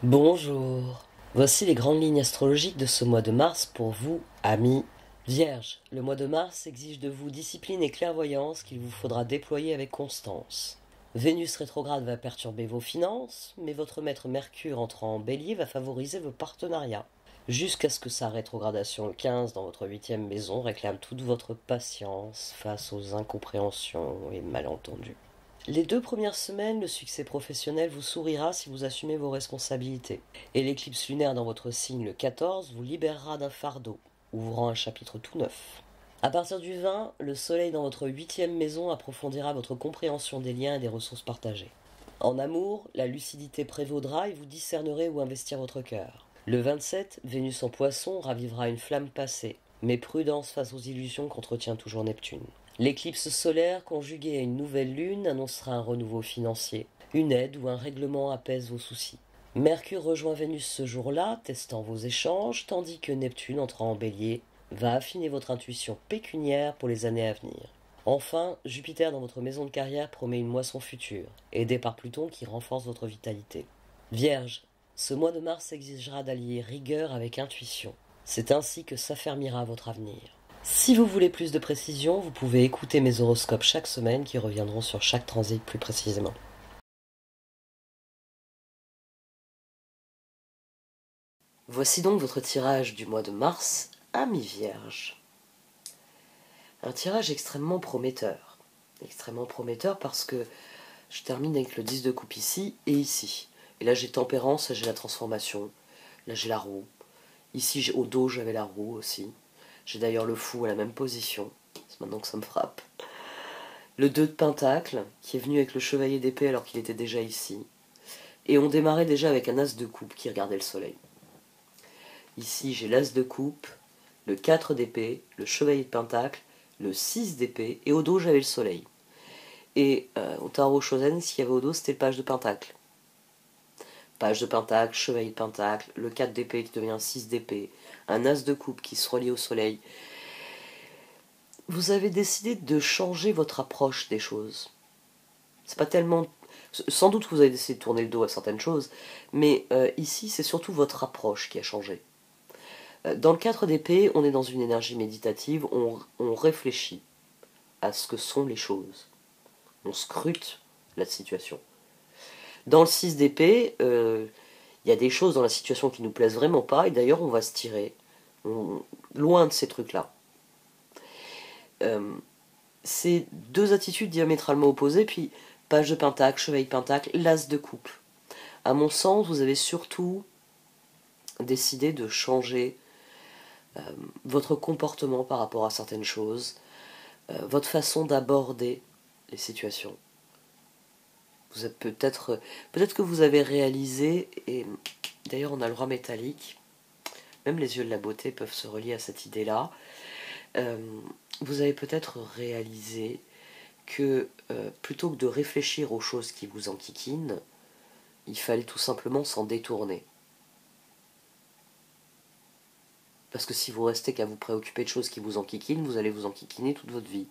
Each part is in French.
Bonjour. Voici les grandes lignes astrologiques de ce mois de mars pour vous, amis Vierge. Le mois de mars exige de vous discipline et clairvoyance qu'il vous faudra déployer avec constance. Vénus rétrograde va perturber vos finances, mais votre maître Mercure entrant en bélier va favoriser vos partenariats. Jusqu'à ce que sa rétrogradation le 15 dans votre huitième maison réclame toute votre patience face aux incompréhensions et malentendus. Les 2 premières semaines, le succès professionnel vous sourira si vous assumez vos responsabilités. Et l'éclipse lunaire dans votre signe le 14 vous libérera d'un fardeau, ouvrant un chapitre tout neuf. À partir du 20, le soleil dans votre huitième maison approfondira votre compréhension des liens et des ressources partagées. En amour, la lucidité prévaudra et vous discernerez où investir votre cœur. Le 27, Vénus en poisson ravivera une flamme passée, mais prudence face aux illusions qu'entretient toujours Neptune. L'éclipse solaire conjuguée à une nouvelle lune annoncera un renouveau financier. Une aide ou un règlement apaise vos soucis. Mercure rejoint Vénus ce jour-là, testant vos échanges, tandis que Neptune, entrant en bélier, va affiner votre intuition pécuniaire pour les années à venir. Enfin, Jupiter dans votre maison de carrière promet une moisson future, aidé par Pluton qui renforce votre vitalité. Vierge, ce mois de mars exigera d'allier rigueur avec intuition. C'est ainsi que s'affermira votre avenir. Si vous voulez plus de précision, vous pouvez écouter mes horoscopes chaque semaine qui reviendront sur chaque transit plus précisément. Voici donc votre tirage du mois de mars, amis vierges. Un tirage extrêmement prometteur. Extrêmement prometteur parce que je termine avec le 10 de coupe ici et ici. Et là j'ai tempérance, j'ai la transformation. Là j'ai la roue. Ici au dos j'avais la roue aussi. J'ai d'ailleurs le fou à la même position. C'est maintenant que ça me frappe. Le 2 de pentacle, qui est venu avec le chevalier d'épée alors qu'il était déjà ici. Et on démarrait déjà avec un as de coupe qui regardait le soleil. Ici j'ai l'as de coupe, le 4 d'épée, le chevalier de pentacle, le 6 d'épée, et au dos j'avais le soleil. Et au tarot Shosen, ce qu'il y avait au dos, c'était le page de pentacle. Page de pentacle, chevalier de pentacle, le 4 d'épée qui devient 6 d'épée, un as de coupe qui se relie au soleil. Vous avez décidé de changer votre approche des choses. C'est pas tellement... Sans doute que vous avez décidé de tourner le dos à certaines choses, mais ici c'est surtout votre approche qui a changé. Dans le 4 d'épée, on est dans une énergie méditative, on réfléchit à ce que sont les choses. On scrute la situation. Dans le 6 d'épée, y a des choses dans la situation qui nous plaisent vraiment pas, et d'ailleurs on va se tirer loin de ces trucs-là. C'est deux attitudes diamétralement opposées, puis page de pentacle, chevalier de pentacle, l'as de coupe. À mon sens, vous avez surtout décidé de changer votre comportement par rapport à certaines choses, votre façon d'aborder les situations. Vous avez peut-être que vous avez réalisé, et d'ailleurs on a le roi métallique, même les yeux de la beauté peuvent se relier à cette idée-là, vous avez peut-être réalisé que plutôt que de réfléchir aux choses qui vous enquiquinent, il fallait tout simplement s'en détourner. Parce que si vous restez qu'à vous préoccuper de choses qui vous enquiquinent, vous allez vous enquiquiner toute votre vie.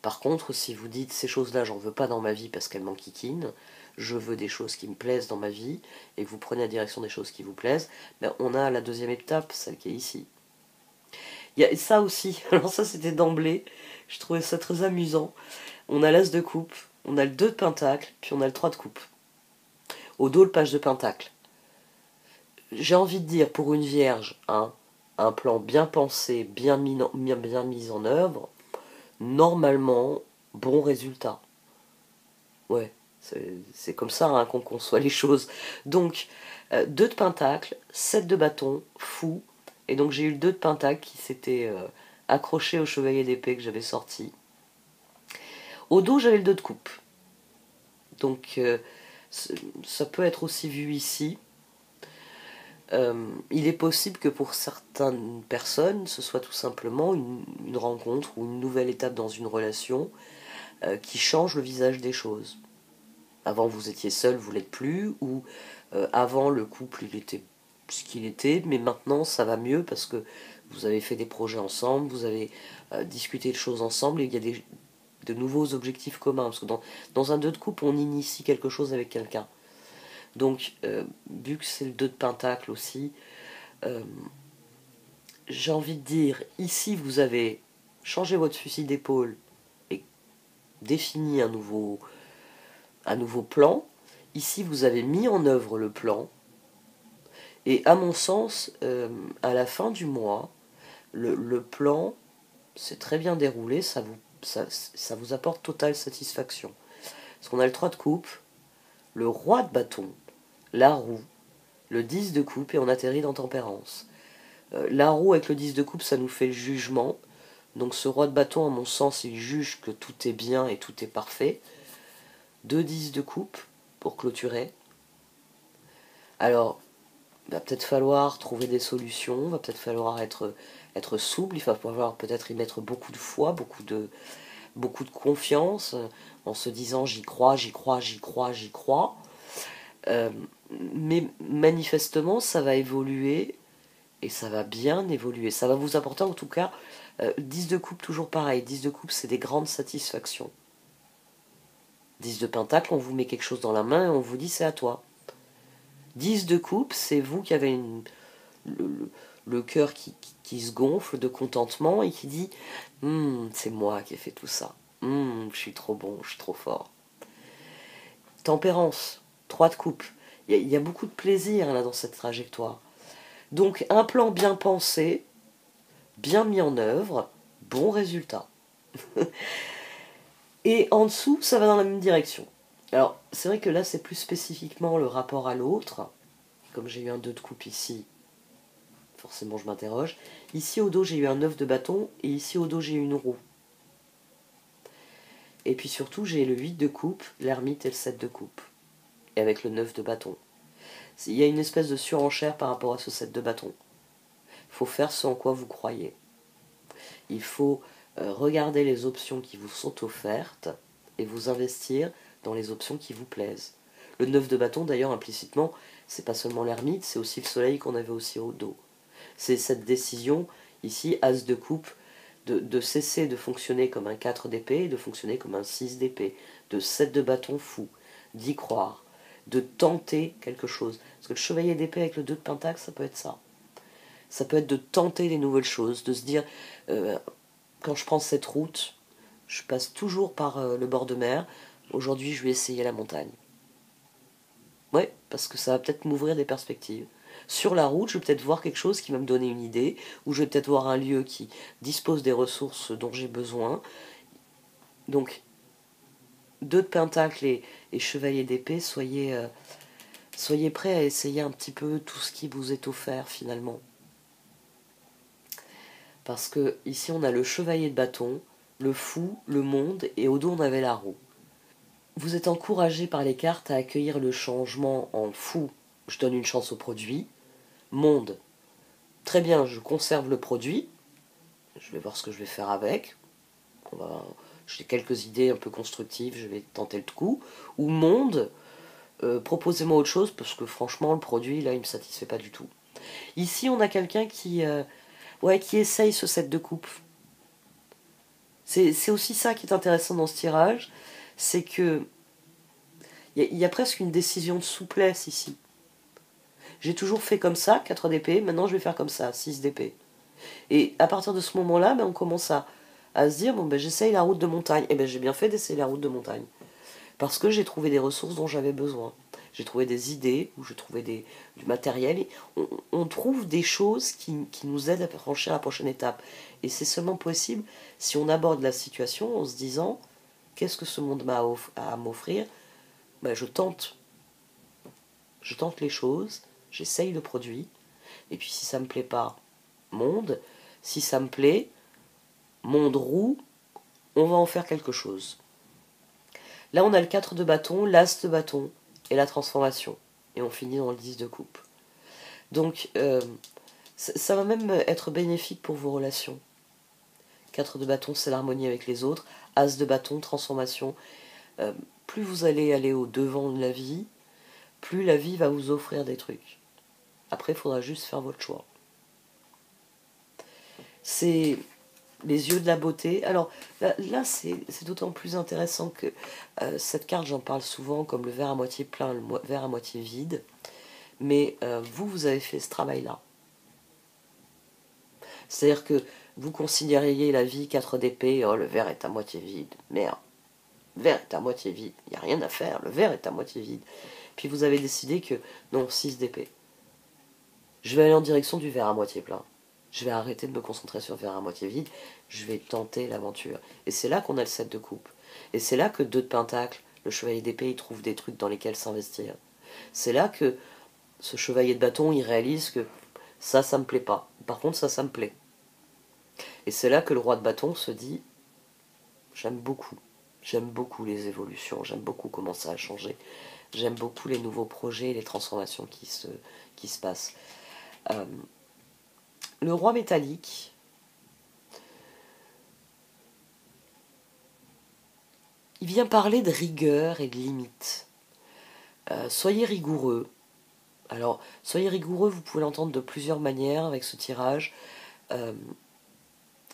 Par contre, si vous dites ces choses-là, j'en veux pas dans ma vie parce qu'elles m'enquiquinent, je veux des choses qui me plaisent dans ma vie, et que vous prenez la direction des choses qui vous plaisent, ben on a la deuxième étape, celle qui est ici. Il y a ça aussi, alors ça c'était d'emblée, je trouvais ça très amusant. On a l'as de coupe, on a le 2 de pentacle, puis on a le 3 de coupe. Au dos, le page de pentacle. J'ai envie de dire, pour une vierge, un plan bien pensé, bien mis en œuvre, normalement, bon résultat. Ouais, c'est comme ça qu'on conçoit les choses. Donc, 2 de pentacle, 7 de bâton, fou. Et donc j'ai eu le 2 de pentacle qui s'était accroché au chevalier d'épée que j'avais sorti. Au dos, j'avais le 2 de coupe. Donc, ça peut être aussi vu ici. Il est possible que pour certaines personnes, ce soit tout simplement une rencontre ou une nouvelle étape dans une relation qui change le visage des choses. Avant vous étiez seul, vous l'êtes plus, ou avant le couple il était ce qu'il était, mais maintenant ça va mieux parce que vous avez fait des projets ensemble, vous avez discuté de choses ensemble, et il y a de nouveaux objectifs communs, parce que dans un 2 de couple on initie quelque chose avec quelqu'un. Donc, vu que c'est le 2 de pentacle aussi, j'ai envie de dire, ici vous avez changé votre fusil d'épaule et défini un nouveau plan. Ici vous avez mis en œuvre le plan. Et à mon sens, à la fin du mois, le plan s'est très bien déroulé, ça vous apporte totale satisfaction. Parce qu'on a le 3 de coupe, le roi de bâton, la roue, le 10 de coupe et on atterrit dans tempérance. La roue avec le 10 de coupe, ça nous fait le jugement. Donc ce roi de bâton, à mon sens, il juge que tout est bien et tout est parfait. 2 10 de coupe pour clôturer. Alors, il va peut-être falloir trouver des solutions, il va peut-être falloir être souple, il va falloir peut-être y mettre beaucoup de foi, beaucoup de confiance, en se disant j'y crois, j'y crois, j'y crois, j'y crois. Mais manifestement, ça va évoluer, et ça va bien évoluer. Ça va vous apporter en tout cas 10 de coupe, toujours pareil. 10 de coupe, c'est des grandes satisfactions. 10 de pentacle, on vous met quelque chose dans la main et on vous dit c'est à toi. 10 de coupe, c'est vous qui avez le cœur qui se gonfle de contentement et qui dit c'est moi qui ai fait tout ça. Je suis trop bon, je suis trop fort. Tempérance, 3 de coupe. Il y a beaucoup de plaisir là dans cette trajectoire. Donc un plan bien pensé, bien mis en œuvre, bon résultat. Et en dessous, ça va dans la même direction. Alors, c'est vrai que là, c'est plus spécifiquement le rapport à l'autre. Comme j'ai eu un 2 de coupe ici, forcément je m'interroge. Ici au dos, j'ai eu un 9 de bâton, et ici au dos, j'ai eu une roue. Et puis surtout, j'ai le 8 de coupe, l'ermite et le 7 de coupe. Et avec le 9 de bâton. Il y a une espèce de surenchère par rapport à ce 7 de bâton. Il faut faire ce en quoi vous croyez. Il faut regarder les options qui vous sont offertes et vous investir dans les options qui vous plaisent. Le 9 de bâton, d'ailleurs, implicitement, c'est pas seulement l'ermite, c'est aussi le soleil qu'on avait aussi au dos. C'est cette décision, ici, as de coupe, de cesser de fonctionner comme un 4 d'épée et de fonctionner comme un 6 d'épée, de 7 de bâton fou, d'y croire, de tenter quelque chose. Parce que le chevalier d'épée avec le 2 de pentacle, ça peut être ça. Ça peut être de tenter des nouvelles choses, de se dire, quand je prends cette route, je passe toujours par le bord de mer, aujourd'hui je vais essayer la montagne. Ouais, parce que ça va peut-être m'ouvrir des perspectives. Sur la route, je vais peut-être voir quelque chose qui va me donner une idée, ou je vais peut-être voir un lieu qui dispose des ressources dont j'ai besoin. Donc, 2 de pentacle et chevalier d'épée, soyez prêts à essayer un petit peu tout ce qui vous est offert finalement. Parce que ici on a le chevalier de bâton, le fou, le monde, et au dos on avait la roue. Vous êtes encouragé par les cartes à accueillir le changement en fou. Je donne une chance au produit. Monde. Très bien, je conserve le produit. Je vais voir ce que je vais faire avec. J'ai quelques idées un peu constructives, je vais tenter le coup. Ou monde, proposez-moi autre chose, parce que franchement, le produit, là, il ne me satisfait pas du tout. Ici, on a quelqu'un qui essaye ce set de coupe. C'est aussi ça qui est intéressant dans ce tirage, c'est que il y a presque une décision de souplesse ici. J'ai toujours fait comme ça, 4 d'épée, maintenant je vais faire comme ça, 6 d'épée. Et à partir de ce moment-là, on commence à se dire, j'essaye la route de montagne. Et j'ai bien fait d'essayer la route de montagne. Parce que j'ai trouvé des ressources dont j'avais besoin. J'ai trouvé des idées, ou j'ai trouvé du matériel. Et on trouve des choses qui nous aident à franchir la prochaine étape. Et c'est seulement possible si on aborde la situation en se disant, qu'est-ce que ce monde m'a à m'offrir? Je tente. Je tente les choses, j'essaye le produit. Et puis si ça me plaît pas, monde. Si ça me plaît, monde roue, on va en faire quelque chose. Là, on a le 4 de bâton, l'as de bâton et la transformation. Et on finit dans le 10 de coupe. Donc, ça va même être bénéfique pour vos relations. 4 de bâton, c'est l'harmonie avec les autres. As de bâton, transformation. Plus vous allez aller au devant de la vie, plus la vie va vous offrir des trucs. Après, il faudra juste faire votre choix. C'est les yeux de la beauté. Alors là c'est d'autant plus intéressant que cette carte, j'en parle souvent comme le verre à moitié plein, le verre à moitié vide. Mais vous avez fait ce travail-là. C'est-à-dire que vous considériez la vie 4 d'épée, oh le verre est à moitié vide, merde, le verre est à moitié vide, il n'y a rien à faire, le verre est à moitié vide. Puis vous avez décidé que, non, 6 d'épée. Je vais aller en direction du verre à moitié plein. Je vais arrêter de me concentrer sur le verre à moitié vide, je vais tenter l'aventure. Et c'est là qu'on a le 7 de coupe. Et c'est là que 2 de pentacle, le chevalier d'épée, il trouve des trucs dans lesquels s'investir. C'est là que ce chevalier de bâton, il réalise que ça me plaît pas. Par contre, ça me plaît. Et c'est là que le roi de bâton se dit, j'aime beaucoup les évolutions, j'aime beaucoup comment ça a changé, j'aime beaucoup les nouveaux projets et les transformations qui se passent. Le roi métallique, il vient parler de rigueur et de limite. Soyez rigoureux. Alors, soyez rigoureux, vous pouvez l'entendre de plusieurs manières avec ce tirage.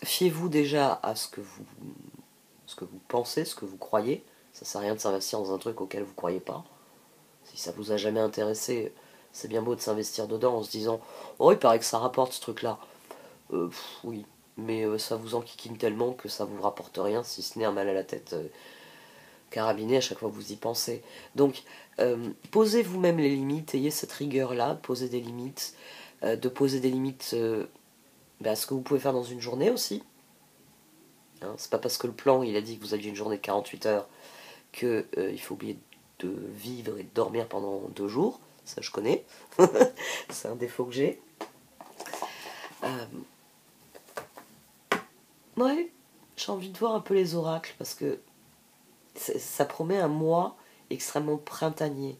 Fiez-vous déjà à ce que vous pensez, ce que vous croyez. Ça sert à rien de s'investir dans un truc auquel vous ne croyez pas. Si ça vous a jamais intéressé, c'est bien beau de s'investir dedans en se disant « Oh, il paraît que ça rapporte ce truc-là. Oui, mais ça vous enquiquine tellement que ça vous rapporte rien, si ce n'est un mal à la tête carabiné à chaque fois que vous y pensez. » Donc, posez vous-même les limites, ayez cette rigueur-là, de poser des limites, à ce que vous pouvez faire dans une journée aussi. Hein, c'est pas parce que le plan il a dit que vous aviez une journée de 48 heures que il faut oublier de vivre et de dormir pendant 2 jours. Ça je connais. C'est un défaut que j'ai. Ouais, j'ai envie de voir un peu les oracles parce que ça promet un mois extrêmement printanier.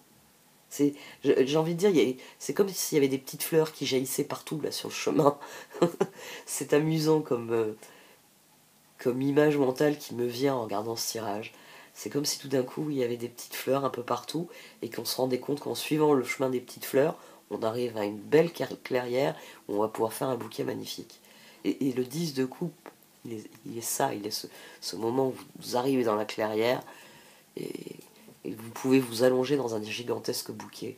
J'ai envie de dire, c'est comme s'il y avait des petites fleurs qui jaillissaient partout là sur le chemin. C'est amusant comme image mentale qui me vient en regardant ce tirage. C'est comme si tout d'un coup il y avait des petites fleurs un peu partout et qu'on se rendait compte qu'en suivant le chemin des petites fleurs, on arrive à une belle clairière où on va pouvoir faire un bouquet magnifique. Et le 10 de coupe, il est ça, il est ce moment où vous arrivez dans la clairière et vous pouvez vous allonger dans un gigantesque bouquet.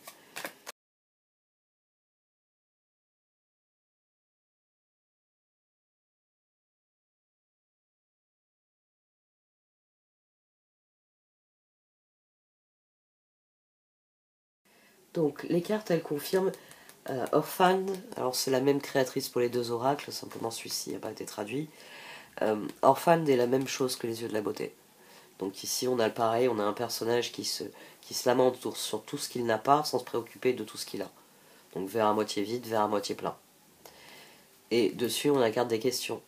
Donc les cartes elles confirment Orphan, alors c'est la même créatrice pour les 2 oracles, simplement celui-ci n'a pas été traduit. Orphan est la même chose que les yeux de la beauté. Donc ici on a le pareil, on a un personnage qui se lamente sur tout ce qu'il n'a pas sans se préoccuper de tout ce qu'il a. Donc verre à moitié vide, verre à moitié plein. Et dessus on a la carte des questions.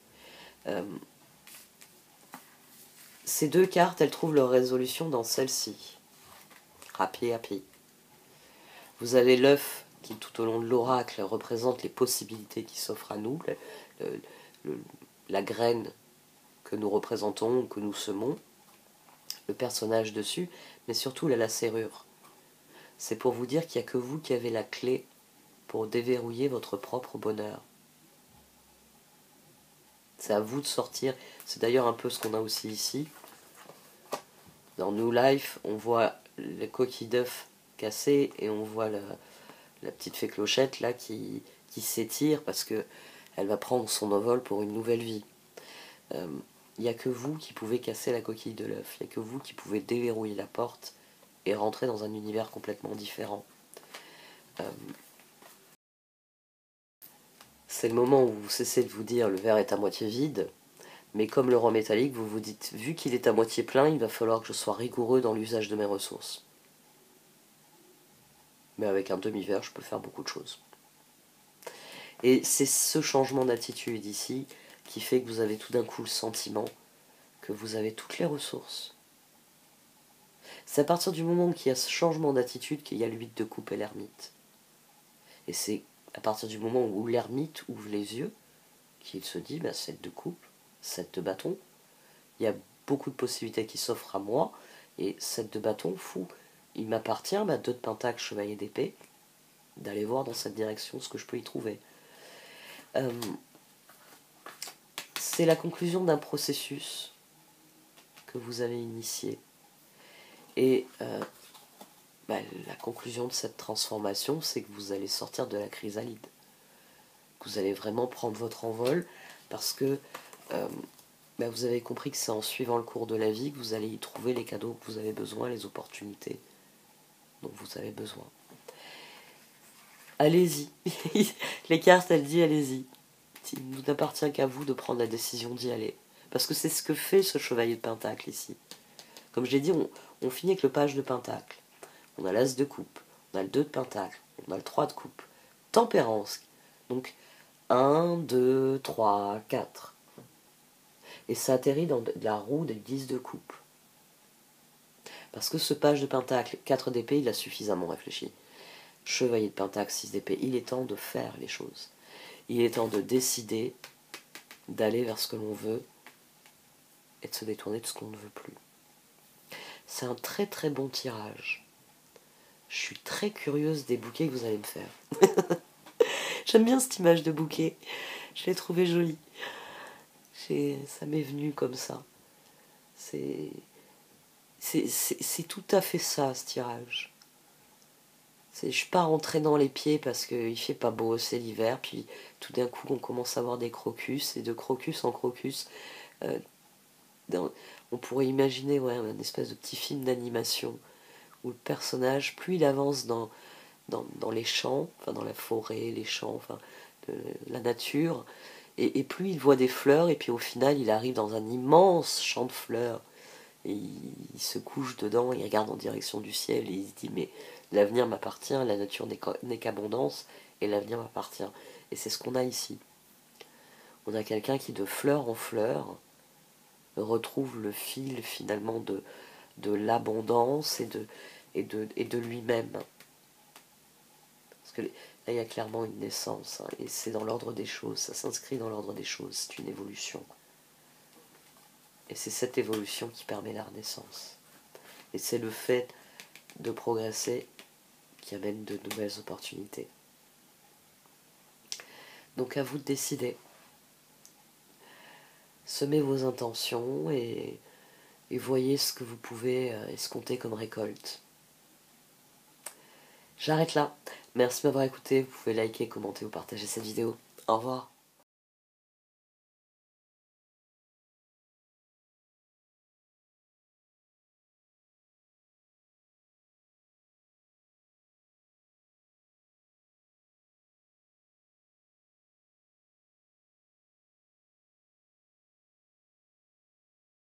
Ces 2 cartes, elles trouvent leur résolution dans celle-ci. Happy. Vous avez l'œuf qui tout au long de l'oracle représente les possibilités qui s'offrent à nous, la graine que nous représentons, que nous semons, le personnage dessus, mais surtout la serrure. C'est pour vous dire qu'il n'y a que vous qui avez la clé pour déverrouiller votre propre bonheur. C'est à vous de sortir. C'est d'ailleurs un peu ce qu'on a aussi ici. Dans New Life, on voit les coquilles d'œufs cassées et on voit la petite fée Clochette là qui s'étire parce que elle va prendre son envol pour une nouvelle vie. Il n'y a que vous qui pouvez casser la coquille de l'œuf. Il n'y a que vous qui pouvez déverrouiller la porte et rentrer dans un univers complètement différent. C'est le moment où vous cessez de vous dire le verre est à moitié vide, mais comme le roi métallique, vous vous dites vu qu'il est à moitié plein, il va falloir que je sois rigoureux dans l'usage de mes ressources. Mais avec un demi-verre, je peux faire beaucoup de choses. Et c'est ce changement d'attitude ici qui fait que vous avez tout d'un coup le sentiment que vous avez toutes les ressources. C'est à partir du moment qu'il y a ce changement d'attitude qu'il y a l'huile de coupe et l'ermite. Et c'est à partir du moment où l'ermite ouvre les yeux qu'il se dit, 7 de coupe, 7 de bâton, il y a beaucoup de possibilités qui s'offrent à moi, et 7 de bâton, fou, il m'appartient, 2 de pentacle, chevalier d'épée, d'aller voir dans cette direction ce que je peux y trouver. c'est la conclusion d'un processus que vous avez initié. Et la conclusion de cette transformation, c'est que vous allez sortir de la chrysalide. Que vous allez vraiment prendre votre envol parce que vous avez compris que c'est en suivant le cours de la vie que vous allez y trouver les cadeaux que vous avez besoin, les opportunités dont vous avez besoin. Allez-y. Les cartes, elles disent allez-y. Il n'appartient qu'à vous de prendre la décision d'y aller. Parce que c'est ce que fait ce chevalier de Pentacle ici. Comme je l'ai dit, on finit avec le page de Pentacle. On a l'As de coupe, on a le 2 de Pentacle, on a le 3 de coupe. Tempérance. Donc 1, 2, 3, 4. Et ça atterrit dans la roue des 10 de coupe. Parce que ce page de Pentacle, 4 d'épée, il a suffisamment réfléchi. Chevalier de Pentacle, 6 d'épée, il est temps de faire les choses. Il est temps de décider d'aller vers ce que l'on veut et de se détourner de ce qu'on ne veut plus. C'est un très très bon tirage. Je suis très curieuse des bouquets que vous allez me faire. J'aime bien cette image de bouquet. Je l'ai trouvée jolie. Ça m'est venu comme ça. C'est tout à fait ça, ce tirage. Je pars en traînant les pieds parce qu'il fait pas beau, c'est l'hiver, puis tout d'un coup on commence à voir des crocus, et de crocus en crocus, on pourrait imaginer un espèce de petit film d'animation où le personnage, plus il avance dans les champs, enfin dans la forêt, les champs, enfin la nature, et plus il voit des fleurs, et puis au final il arrive dans un immense champ de fleurs, et il se couche dedans, il regarde en direction du ciel, et il se dit mais l'avenir m'appartient, la nature n'est qu'abondance, et l'avenir m'appartient. Et c'est ce qu'on a ici. On a quelqu'un qui de fleur en fleur retrouve le fil finalement de l'abondance et de lui-même. Parce que là, il y a clairement une naissance, et c'est dans l'ordre des choses, ça s'inscrit dans l'ordre des choses, c'est une évolution. Et c'est cette évolution qui permet la renaissance. Et c'est le fait de progresser qui amène de nouvelles opportunités. Donc à vous de décider. Semez vos intentions et voyez ce que vous pouvez escompter comme récolte. J'arrête là. Merci de m'avoir écouté. Vous pouvez liker, commenter ou partager cette vidéo. Au revoir.